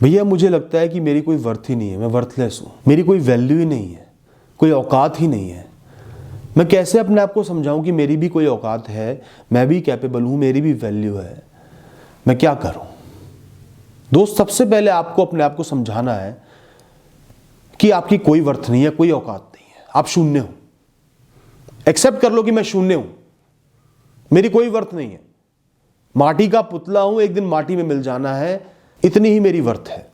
भैया मुझे लगता है कि मेरी कोई वर्थ ही नहीं है, मैं वर्थलेस हूँ, मेरी कोई वैल्यू ही नहीं है, कोई औकात ही नहीं है। मैं कैसे अपने आप को समझाऊं कि मेरी भी कोई औकात है, मैं भी कैपेबल हूँ, मेरी भी वैल्यू है, मैं क्या करूँ? दोस्त, सबसे पहले आपको अपने आप को समझाना है कि आपकी कोई वर्थ नहीं है, कोई औकात नहीं है, आप शून्य हो। एक्सेप्ट कर लो कि मैं शून्य हूं, मेरी कोई वर्थ नहीं है, माटी का पुतला हूं, एक दिन माटी में मिल जाना है, इतनी ही मेरी वर्थ है।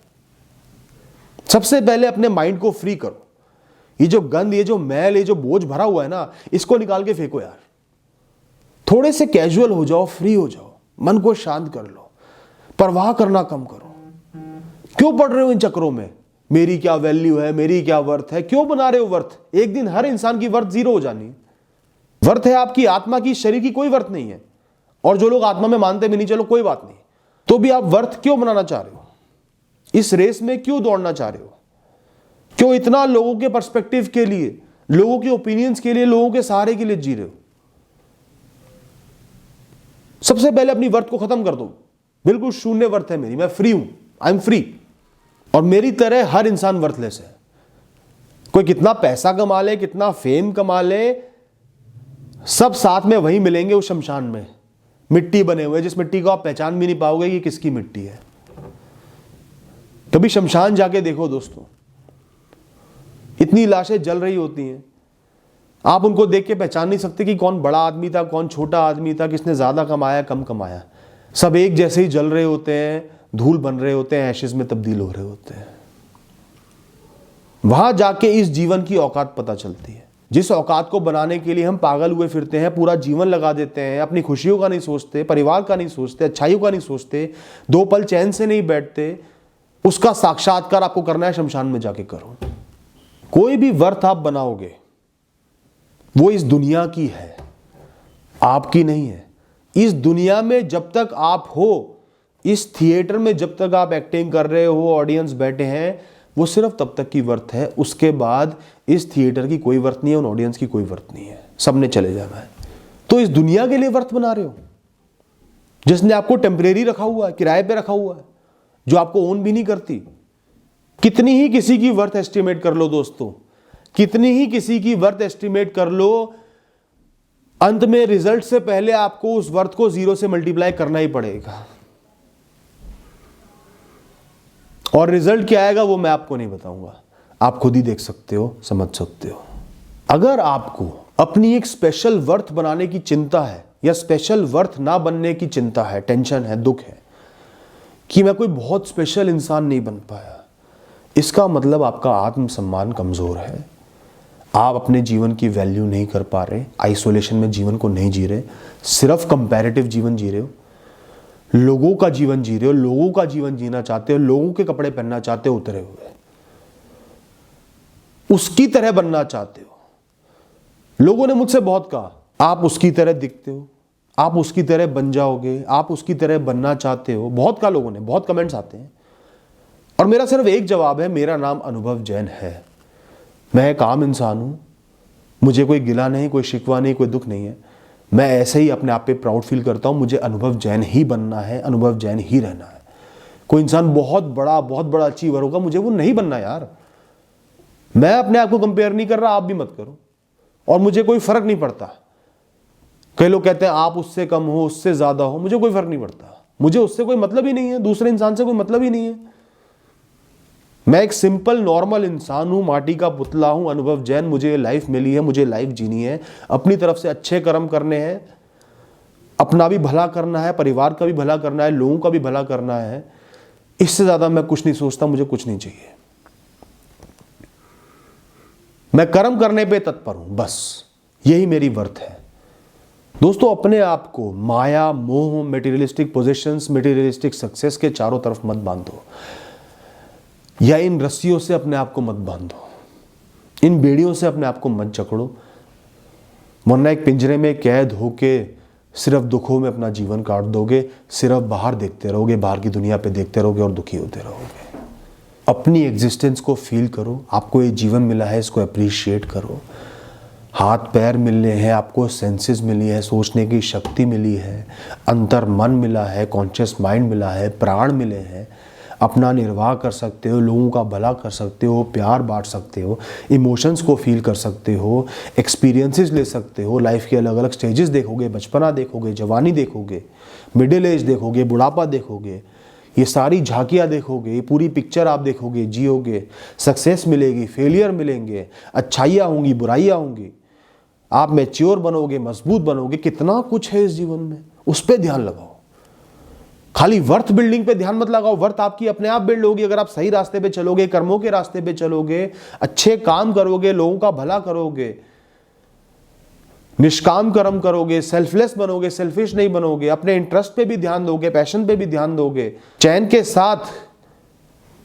सबसे पहले अपने माइंड को फ्री करो। ये जो गंद, ये जो मैल, ये जो बोझ भरा हुआ है ना, इसको निकाल के फेंको यार। थोड़े से कैजुअल हो जाओ, फ्री हो जाओ, मन को शांत कर लो, परवाह करना कम करो। क्यों पड़ रहे हो इन चक्रों में? मेरी क्या वैल्यू है, मेरी क्या वर्थ है? क्यों बना रहे हो वर्थ? एक दिन हर इंसान की वर्थ जीरो हो जानी। वर्थ है आपकी आत्मा की, शरीर की कोई वर्थ नहीं है। और जो लोग आत्मा में मानते भी नहीं, चलो कोई बात नहीं, तो भी आप वर्थ क्यों बनाना चाह रहे हो? इस रेस में क्यों दौड़ना चाह रहे हो? क्यों इतना लोगों के पर्सपेक्टिव के लिए, लोगों के ओपिनियंस के लिए, लोगों के सहारे के लिए जी रहे हो? सबसे पहले अपनी वर्थ को खत्म कर दो। बिल्कुल शून्य वर्थ है मेरी, मैं फ्री हूं, आई एम फ्री। और मेरी तरह हर इंसान वर्थलेस है। कोई कितना पैसा कमा ले, कितना फेम कमा ले, सब साथ में वहीं मिलेंगे उस शमशान में, मिट्टी बने हुए, जिस मिट्टी को आप पहचान भी नहीं पाओगे कि किसकी मिट्टी है। कभी शमशान जाके देखो दोस्तों, इतनी लाशें जल रही होती हैं, आप उनको देख के पहचान नहीं सकते कि कौन बड़ा आदमी था, कौन छोटा आदमी था, किसने ज्यादा कमाया, कम कमाया। सब एक जैसे ही जल रहे होते हैं, धूल बन रहे होते हैं, एशेज में तब्दील हो रहे होते हैं। वहां जाके इस जीवन की औकात पता चलती है, जिस औकात को बनाने के लिए हम पागल हुए फिरते हैं, पूरा जीवन लगा देते हैं, अपनी खुशियों का नहीं सोचते, परिवार का नहीं सोचते, अच्छाइयों का नहीं सोचते, 2 पल चैन से नहीं बैठते, उसका साक्षात्कार आपको करना है, शमशान में जाके करो। कोई भी वर्थ आप बनाओगे वो इस दुनिया की है, आपकी नहीं है। इस दुनिया में जब तक आप हो, इस थिएटर में जब तक आप एक्टिंग कर रहे हो, ऑडियंस बैठे हैं, वो सिर्फ तब तक की वर्थ है। उसके बाद इस थिएटर की कोई वर्थ नहीं है, उन ऑडियंस की कोई वर्थ नहीं है, सबने चले जाना है। तो इस दुनिया के लिए वर्थ बना रहे हो, जिसने आपको टेम्परेरी रखा हुआ है, किराए पे रखा हुआ है, जो आपको ओन भी नहीं करती। कितनी ही किसी की वर्थ एस्टिमेट कर लो दोस्तों, कितनी ही किसी की वर्थ एस्टिमेट कर लो, अंत में रिजल्ट से पहले आपको उस वर्थ को 0 से मल्टीप्लाई करना ही पड़ेगा। और रिजल्ट क्या आएगा वो मैं आपको नहीं बताऊंगा, आप खुद ही देख सकते हो, समझ सकते हो। अगर आपको अपनी एक स्पेशल वर्थ बनाने की चिंता है, या स्पेशल वर्थ ना बनने की चिंता है, टेंशन है, दुख है कि मैं कोई बहुत स्पेशल इंसान नहीं बन पाया, इसका मतलब आपका आत्मसम्मान कमजोर है। आप अपने जीवन की वैल्यू नहीं कर पा रहे, आइसोलेशन में जीवन को नहीं जी रहे, सिर्फ कंपैरेटिव जीवन जी रहे हो, लोगों का जीवन जी रहे हो, लोगों का जीवन जीना चाहते हो, लोगों के कपड़े पहनना चाहते हो, उतरे हुए उसकी तरह बनना चाहते हो। लोगों ने मुझसे बहुत कहा आप उसकी तरह दिखते हो, आप उसकी तरह बन जाओगे, आप उसकी तरह बनना चाहते हो, बहुत कहा लोगों ने, बहुत कमेंट्स आते हैं। और मेरा सिर्फ एक जवाब है, मेरा नाम अनुभव जैन है, मैं एक आम इंसान हूं, मुझे कोई गिला नहीं, कोई शिकवा नहीं, कोई दुख नहीं है। मैं ऐसे ही अपने आप पे प्राउड फील करता हूं, मुझे अनुभव जैन ही बनना है, अनुभव जैन ही रहना है। कोई इंसान बहुत बड़ा अचीवर होगा, मुझे वो नहीं बनना यार। मैं अपने आप को कंपेयर नहीं कर रहा, आप भी मत करो, और मुझे कोई फर्क नहीं पड़ता। कई लोग कहते हैं आप उससे कम हो, उससे ज्यादा हो, मुझे कोई फर्क नहीं पड़ता, मुझे उससे कोई मतलब ही नहीं है, दूसरे इंसान से कोई मतलब ही नहीं है। मैं एक सिंपल नॉर्मल इंसान हूं, माटी का पुतला हूं, अनुभव जैन। मुझे लाइफ मिली है, मुझे लाइफ जीनी है, अपनी तरफ से अच्छे कर्म करने हैं, अपना भी भला करना है, परिवार का भी भला करना है, लोगों का भी भला करना है। इससे ज्यादा मैं कुछ नहीं सोचता, मुझे कुछ नहीं चाहिए। मैं कर्म करने पे तत्पर हूं, बस यही मेरी वर्थ है। दोस्तों, अपने आप को माया, मोह, मटेरियलिस्टिक पोजीशंस, मटेरियलिस्टिक सक्सेस के चारों तरफ मत बांधो, या इन रस्सियों से अपने आप को मत बांधो, इन बेड़ियों से अपने आप को मत जकड़ो, वरना एक पिंजरे में कैद होके सिर्फ दुखों में अपना जीवन काट दोगे, सिर्फ बाहर देखते रहोगे, बाहर की दुनिया पे देखते रहोगे और दुखी होते रहोगे। अपनी एग्जिस्टेंस को फील करो, आपको ये जीवन मिला है, इसको अप्रिशिएट करो। हाथ पैर मिले हैं आपको, सेंसेस मिली है, सोचने की शक्ति मिली है, अंतर मन मिला है, कॉन्शियस माइंड मिला है, प्राण मिले हैं, अपना निर्वाह कर सकते हो, लोगों का भला कर सकते हो, प्यार बांट सकते हो, इमोशंस को फील कर सकते हो, एक्सपीरियंसेस ले सकते हो, लाइफ के अलग अलग स्टेजेस देखोगे, बचपना देखोगे, जवानी देखोगे, मिडिल एज देखोगे, बुढ़ापा देखोगे, ये सारी झांकियाँ देखोगे, ये पूरी पिक्चर आप देखोगे, जियोगे, सक्सेस मिलेगी, फेलियर मिलेंगे, अच्छाइयाँ होंगी, बुराइयाँ होंगी, आप मैच्योर बनोगे, मजबूत बनोगे। कितना कुछ है इस जीवन में, उस पर ध्यान लगाओ। खाली वर्थ बिल्डिंग पे ध्यान मत लगाओ, वर्थ आपकी अपने आप बिल्ड होगी अगर आप सही रास्ते पे चलोगे, कर्मों के रास्ते पे चलोगे, अच्छे काम करोगे, लोगों का भला करोगे, निष्काम कर्म करोगे, सेल्फलेस बनोगे, सेल्फिश नहीं बनोगे, अपने इंटरेस्ट पे भी ध्यान दोगे, पैशन पे भी ध्यान दोगे, चैन के साथ,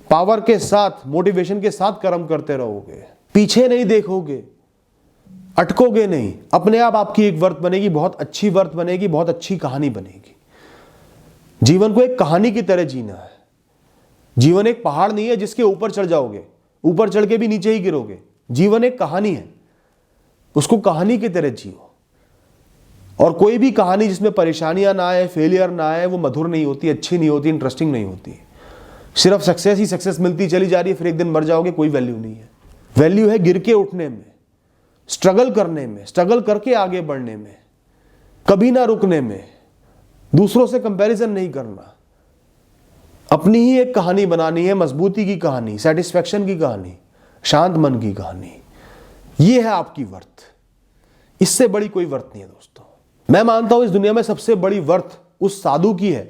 पावर के साथ, मोटिवेशन के साथ कर्म करते रहोगे, पीछे नहीं देखोगे, अटकोगे नहीं, अपने आप आपकी एक वर्थ बनेगी, बहुत अच्छी वर्थ बनेगी, बहुत अच्छी कहानी बनेगी। जीवन को एक कहानी की तरह जीना है। जीवन एक पहाड़ नहीं है जिसके ऊपर चढ़ जाओगे, ऊपर चढ़ के भी नीचे ही गिरोगे। जीवन एक कहानी है, उसको कहानी की तरह जियो। और कोई भी कहानी जिसमें परेशानियां ना आए, फेलियर ना आए, वो मधुर नहीं होती, अच्छी नहीं होती, इंटरेस्टिंग नहीं होती। सिर्फ सक्सेस ही सक्सेस मिलती चली जा रही है, फिर एक दिन मर जाओगे, कोई वैल्यू नहीं है। वैल्यू है गिर के उठने में, स्ट्रगल करने में, स्ट्रगल करके आगे बढ़ने में, कभी ना रुकने में, दूसरों से कंपैरिजन नहीं करना, अपनी ही एक कहानी बनानी है, मजबूती की कहानी, सेटिस्फैक्शन की कहानी, शांत मन की कहानी। ये है आपकी वर्थ। इससे बड़ी कोई वर्थ नहीं है दोस्तों। मैं मानता हूं इस दुनिया में सबसे बड़ी वर्थ उस साधु की है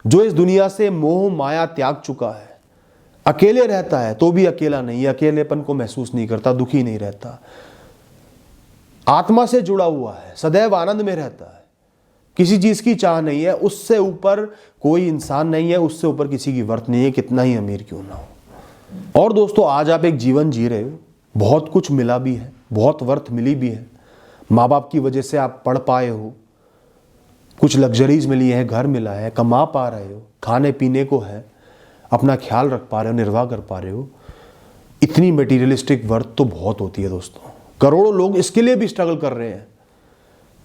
जो इस दुनिया से मोह माया त्याग चुका है, अकेले रहता है तो भी अकेला नहीं है, अकेलेपन को महसूस नहीं करता, दुखी नहीं रहता, आत्मा से जुड़ा हुआ है, सदैव आनंद में रहता है, किसी चीज की चाह नहीं है। उससे ऊपर कोई इंसान नहीं है, उससे ऊपर किसी की वर्थ नहीं है, कितना ही अमीर क्यों ना हो। और दोस्तों, आज आप एक जीवन जी रहे हो, बहुत कुछ मिला भी है, बहुत वर्थ मिली भी है। माँ बाप की वजह से आप पढ़ पाए हो, कुछ लग्जरीज मिली है, घर मिला है, कमा पा रहे हो, खाने पीने को है, अपना ख्याल रख पा रहे हो, निर्वाह कर पा रहे हो। इतनी मटीरियलिस्टिक वर्थ तो बहुत होती है दोस्तों। करोड़ों लोग इसके लिए भी स्ट्रगल कर रहे हैं।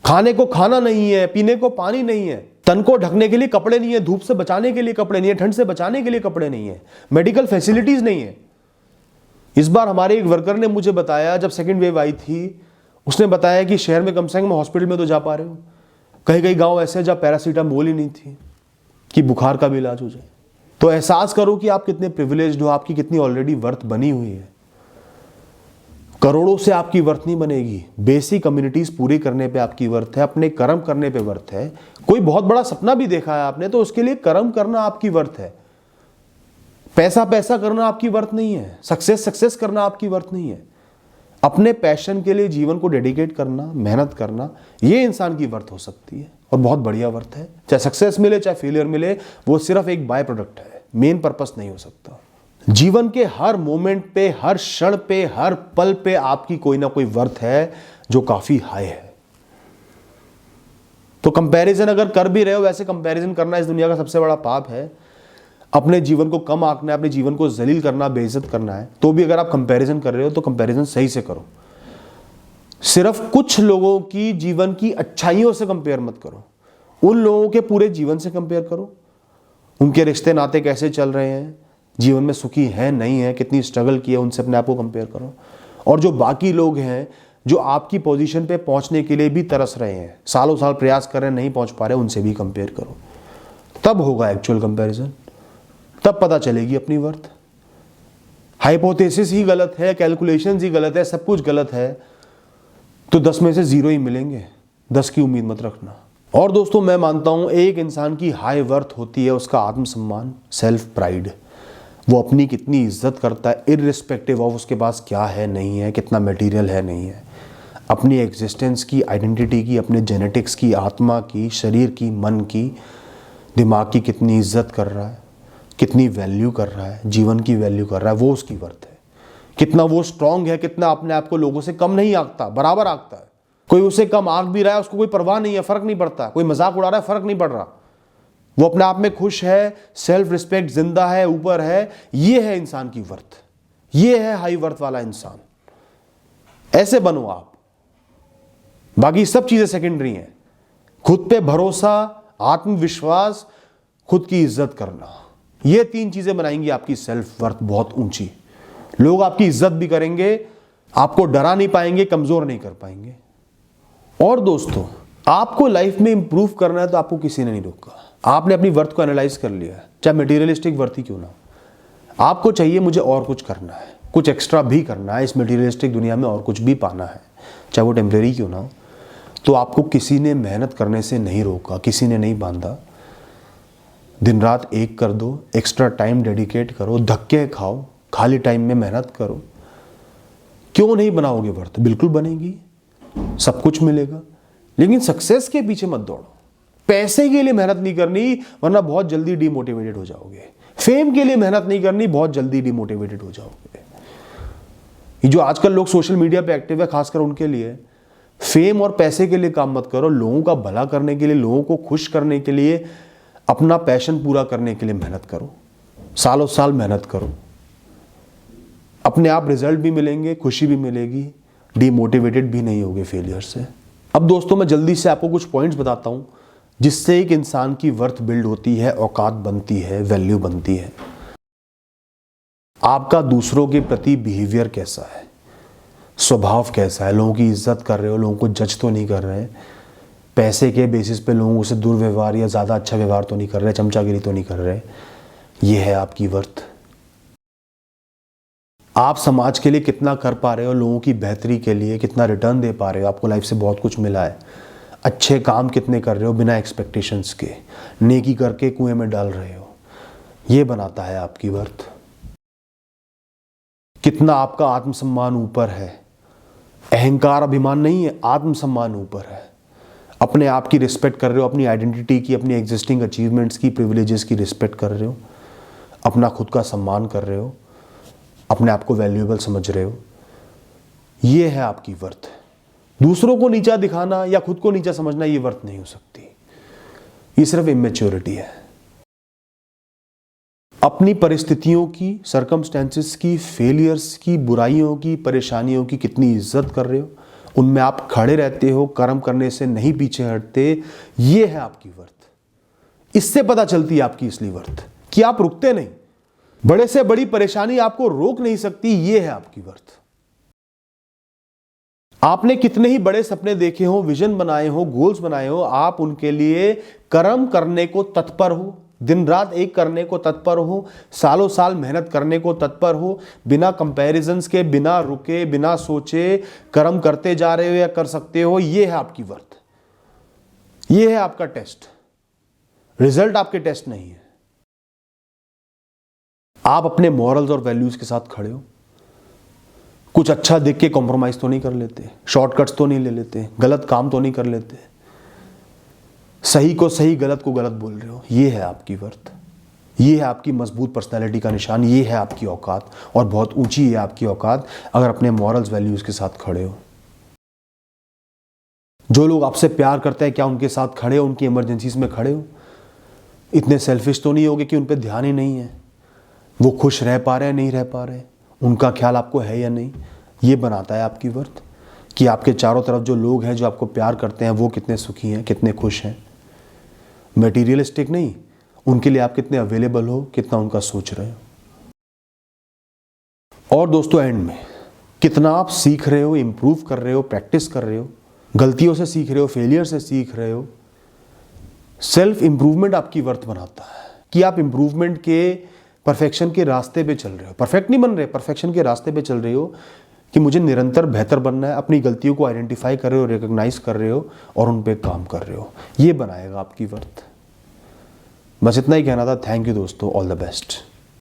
खाने को खाना नहीं है, पीने को पानी नहीं है, तन को ढकने के लिए कपड़े नहीं है, धूप से बचाने के लिए कपड़े नहीं है, ठंड से बचाने के लिए कपड़े नहीं है, मेडिकल फैसिलिटीज नहीं है। इस बार हमारे एक वर्कर ने मुझे बताया, जब सेकेंड वेव आई थी, उसने बताया कि शहर में कम से कम हॉस्पिटल में तो जा पा रहे हो, कहीं कहीं गांव ऐसे जहाँ पैरासीटामोल ही नहीं थी कि बुखार का भी इलाज हो जाए। तो एहसास करो कि आप कितने प्रिविलेज्ड हो, आपकी कितनी ऑलरेडी वर्थ बनी हुई है। करोड़ों से आपकी वर्थ नहीं बनेगी, बेसिक कम्युनिटीज पूरी करने पे आपकी वर्थ है, अपने कर्म करने पे वर्थ है। कोई बहुत बड़ा सपना भी देखा है आपने, तो उसके लिए कर्म करना आपकी वर्थ है। पैसा पैसा करना आपकी वर्थ नहीं है, सक्सेस सक्सेस करना आपकी वर्थ नहीं है। अपने पैशन के लिए जीवन को डेडिकेट करना, मेहनत करना, ये इंसान की वर्थ हो सकती है, और बहुत बढ़िया वर्थ है। चाहे सक्सेस मिले चाहे फेलियर मिले, वो सिर्फ एक बाय प्रोडक्ट है, मेन पर्पस नहीं हो सकता। जीवन के हर मोमेंट पे, हर क्षण पे, हर पल पे आपकी कोई ना कोई वर्थ है जो काफी हाई है। तो कंपैरिजन अगर कर भी रहे हो, वैसे कंपैरिजन करना इस दुनिया का सबसे बड़ा पाप है। अपने जीवन को कम आंकना है, अपने जीवन को जलील करना, बेइज्जत करना है, तो भी अगर आप कंपैरिजन कर रहे हो तो कंपैरिजन सही से करो। सिर्फ कुछ लोगों की जीवन की अच्छाइयों से कंपेयर मत करो, उन लोगों के पूरे जीवन से कंपेयर करो। उनके रिश्ते नाते कैसे चल रहे हैं, जीवन में सुखी है नहीं है, कितनी स्ट्रगल की है, उनसे अपने आप को कंपेयर करो। और जो बाकी लोग हैं जो आपकी पोजीशन पे पहुंचने के लिए भी तरस रहे हैं, सालों साल प्रयास कर रहे हैं, नहीं पहुंच पा रहे, उनसे भी कंपेयर करो। तब होगा एक्चुअल कंपैरिजन, तब पता चलेगी अपनी वर्थ। हाइपोथेसिस ही गलत है, कैलकुलेशंस ही गलत है, सब कुछ गलत है, तो 10 में से 0 ही मिलेंगे। 10 की उम्मीद मत रखना। और दोस्तों, मैं मानता हूं एक इंसान की हाई वर्थ होती है उसका आत्मसम्मान, सेल्फ प्राइड। वो अपनी कितनी इज्जत करता है, इररिस्पेक्टिव ऑफ उसके पास क्या है नहीं है, कितना मटेरियल है नहीं है। अपनी एग्जिस्टेंस की, आइडेंटिटी की, अपने जेनेटिक्स की, आत्मा की, शरीर की, मन की, दिमाग की कितनी इज्जत कर रहा है, कितनी वैल्यू कर रहा है, जीवन की वैल्यू कर रहा है, वो उसकी वर्थ है। कितना वो स्ट्रांग है, कितना अपने आप को लोगों से कम नहीं आंकता, बराबर आंकता है। कोई उसे कम आंक भी रहा है, उसको कोई परवाह नहीं है, फर्क नहीं पड़ता। कोई मजाक उड़ा रहा है, फर्क नहीं पड़ रहा। वो अपने आप में खुश है, सेल्फ रिस्पेक्ट, जिंदा है, ऊपर है। ये है इंसान की वर्थ, ये है हाई वर्थ वाला इंसान। ऐसे बनो आप। बाकी सब चीजें सेकेंडरी हैं। खुद पे भरोसा, आत्मविश्वास, खुद की इज्जत करना, ये 3 चीजें बनाएंगी आपकी सेल्फ वर्थ बहुत ऊंची। लोग आपकी इज्जत भी करेंगे, आपको डरा नहीं पाएंगे, कमजोर नहीं कर पाएंगे। और दोस्तों, आपको लाइफ में इंप्रूव करना है तो आपको किसी ने नहीं रोका। आपने अपनी वर्थ को एनालाइज कर लिया है, चाहे मटेरियलिस्टिक वर्थ ही क्यों ना हो। आपको चाहिए मुझे और कुछ करना है, कुछ एक्स्ट्रा भी करना है, इस मटेरियलिस्टिक दुनिया में और कुछ भी पाना है, चाहे वो टेम्परेरी क्यों ना हो, तो आपको किसी ने मेहनत करने से नहीं रोका, किसी ने नहीं बांधा। दिन रात एक कर दो, एक्स्ट्रा टाइम डेडिकेट करो, धक्के खाओ, खाली टाइम में मेहनत करो। क्यों नहीं बनाओगे वर्थ? बिल्कुल बनेगी, सब कुछ मिलेगा, लेकिन सक्सेस के पीछे मत दौड़ो। पैसे के लिए मेहनत नहीं करनी, वरना बहुत जल्दी डिमोटिवेटेड हो जाओगे। फेम के लिए मेहनत नहीं करनी, बहुत जल्दी डिमोटिवेटेड हो जाओगे। ये जो आजकल लोग सोशल मीडिया पे एक्टिव है, खासकर उनके लिए, फेम और पैसे के लिए काम मत करो। लोगों का भला करने के लिए, लोगों को खुश करने के लिए, अपना पैशन पूरा करने के लिए मेहनत करो। सालों साल मेहनत करो, अपने आप रिजल्ट भी मिलेंगे, खुशी भी मिलेगी, डिमोटिवेटेड भी नहीं होगे फेलियर से। अब दोस्तों, मैं जल्दी से आपको कुछ पॉइंट्स बताता हूं जिससे एक इंसान की वर्थ बिल्ड होती है, औकात बनती है, वैल्यू बनती है। आपका दूसरों के प्रति बिहेवियर कैसा है, स्वभाव कैसा है, लोगों की इज्जत कर रहे हो, लोगों को जज तो नहीं कर रहे, पैसे के बेसिस पे लोगों से दुर्व्यवहार या ज़्यादा अच्छा व्यवहार तो नहीं कर रहे, चमचागिरी तो नहीं कर रहे। ये है आपकी वर्थ। आप समाज के लिए कितना कर पा रहे हो, लोगों की बेहतरी के लिए कितना रिटर्न दे पा रहे हो, आपको लाइफ से बहुत कुछ मिला है। अच्छे काम कितने कर रहे हो बिना एक्सपेक्टेशंस के, नेकी करके कुएं में डाल रहे हो, ये बनाता है आपकी वर्थ। कितना आपका आत्मसम्मान ऊपर है, अहंकार अभिमान नहीं है, आत्मसम्मान ऊपर है। अपने आप की रिस्पेक्ट कर रहे हो, अपनी आइडेंटिटी की, अपनी एग्जिस्टिंग अचीवमेंट्स की, प्रिविलेजेस की रिस्पेक्ट कर रहे हो, अपना खुद का सम्मान कर रहे हो, अपने आप को वैल्यूएबल समझ रहे हो। ये है आपकी वर्थ। दूसरों को नीचा दिखाना या खुद को नीचा समझना, ये वर्थ नहीं हो सकती, ये सिर्फ इमेच्योरिटी है। अपनी परिस्थितियों की, सर्कमस्टेंसेस की, फेलियर्स की, बुराइयों की, परेशानियों की कितनी इज्जत कर रहे हो, उनमें आप खड़े रहते हो, कर्म करने से नहीं पीछे हटते, ये है आपकी वर्थ। इससे पता चलती है आपकी असली वर्थ कि आप रुकते नहीं, बड़े से बड़ी परेशानी आपको रोक नहीं सकती, ये है आपकी वर्थ। आपने कितने ही बड़े सपने देखे हो, विजन बनाए हो, गोल्स बनाए हो, आप उनके लिए कर्म करने को तत्पर हो, दिन रात एक करने को तत्पर हो, सालों साल मेहनत करने को तत्पर हो, बिना कंपैरिजंस के, बिना रुके, बिना सोचे कर्म करते जा रहे हो या कर सकते हो, ये है आपकी वर्थ। ये है आपका टेस्ट, रिजल्ट आपके टेस्ट नहीं है। आप अपने मॉरल्स और वैल्यूज के साथ खड़े हो, कुछ अच्छा देख के कॉम्प्रोमाइज तो नहीं कर लेते, शॉर्टकट्स तो नहीं ले लेते, गलत काम तो नहीं कर लेते, सही को सही, गलत को गलत बोल रहे हो, ये है आपकी वर्थ। ये है आपकी मजबूत पर्सनैलिटी का निशान, ये है आपकी औकात, और बहुत ऊंची है आपकी औकात अगर अपने मॉरल्स वैल्यूज के साथ खड़े हो। जो लोग आपसे प्यार करते हैं, क्या उनके साथ खड़े हो, उनकी इमरजेंसीज में खड़े हो? इतने सेल्फिश तो नहीं होगे कि उन पर ध्यान ही नहीं है, वो खुश रह पा रहे हैं, नहीं रह पा रहे, उनका ख्याल आपको है या नहीं। ये बनाता है आपकी वर्थ कि आपके चारों तरफ जो लोग हैं, जो आपको प्यार करते हैं, वो कितने सुखी हैं, कितने खुश हैं। मटेरियलिस्टिक नहीं, उनके लिए आप कितने अवेलेबल हो, कितना उनका सोच रहे हो। और दोस्तों, एंड में कितना आप सीख रहे हो, इंप्रूव कर रहे हो, प्रैक्टिस कर रहे हो, गलतियों से सीख रहे हो, फेलियर से सीख रहे हो। सेल्फ इंप्रूवमेंट आपकी वर्थ बनाता है कि आप इंप्रूवमेंट के, परफेक्शन के रास्ते पे चल रहे हो। परफेक्ट नहीं बन रहे, परफेक्शन के रास्ते पे चल रहे हो कि मुझे निरंतर बेहतर बनना है। अपनी गलतियों को आइडेंटिफाई कर रहे हो, रिकॉग्नाइज कर रहे हो और उन पे काम कर रहे हो। ये बनाएगा आपकी वर्थ। बस इतना ही कहना था। थैंक यू दोस्तों, ऑल द बेस्ट।